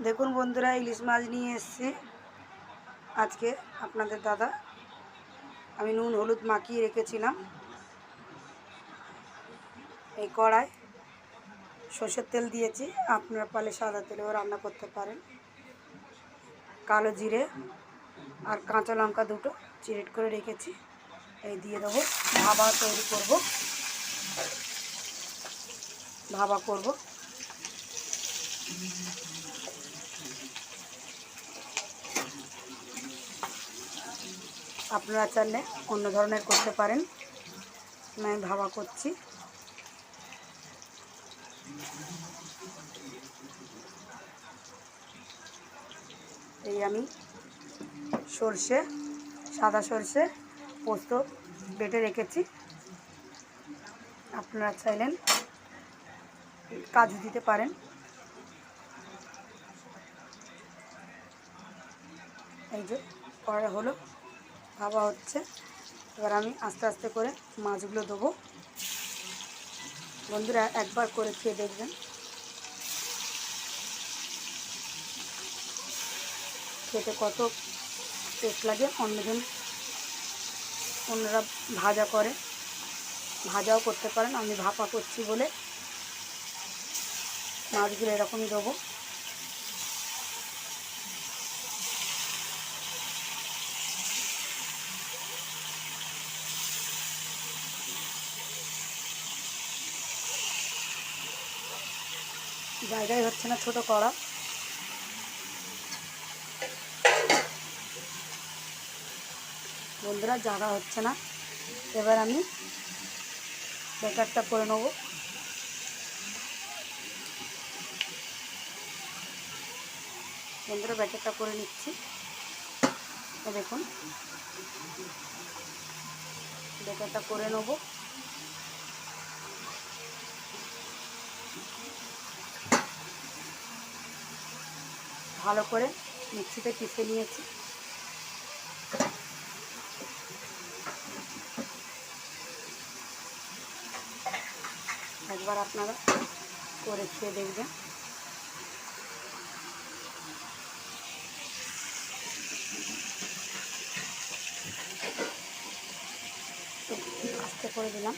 দেখুন বন্ধুরা, ইলিশ মাছ নিয়ে এসেছি আজকে আপনাদের দাদা। আমি নুন হলুদ মাখিয়ে রেখেছিলাম। এই কড়ায় সর্ষের তেল দিয়েছি, আপনারা পারলে সাদা তেলেও রান্না করতে পারেন। কালো জিরে আর কাঁচা লঙ্কা দুটো চিরেট করে রেখেছি, এই দিয়ে দেবো। ভাপা তৈরি করব, ভাপা করব। আপনারা চাইলে অন্য ধরনের করতে পারেন, আমি ভাপা করছি। এই আমি সর্ষে, সাদা সর্ষে পোস্ত বেটে রেখেছি। আপনারা চাইলেন কাজু দিতে পারেন। এই যে কড়াই হলো, ভাপা হচ্ছে। এবার আমি আস্তে আস্তে করে মাছগুলো দেবো। বন্ধুরা একবার করে খেয়ে দেখবেন, খেতে কত টেস্ট লাগে। অন্যরা ভাজা করে, ভাজাও করতে পারেন। আমি ভাপা করছি বলে মাছগুলো এরকমই দেবো। জায়গায় হচ্ছে না, ছোট কড়া। বন্ধুরা জায়গা হচ্ছে না। এবার আমি ব্যাটারটা করে নেব। বন্ধুরা ব্যাটারটা করে নিচ্ছি। দেখুন ব্যাটারটা করে নেব। ভালো করে মিক্সিতে পিষে নিয়েছি। একবার আপনারা করে খেয়ে দেখবেন। আস্তে করে দিলাম।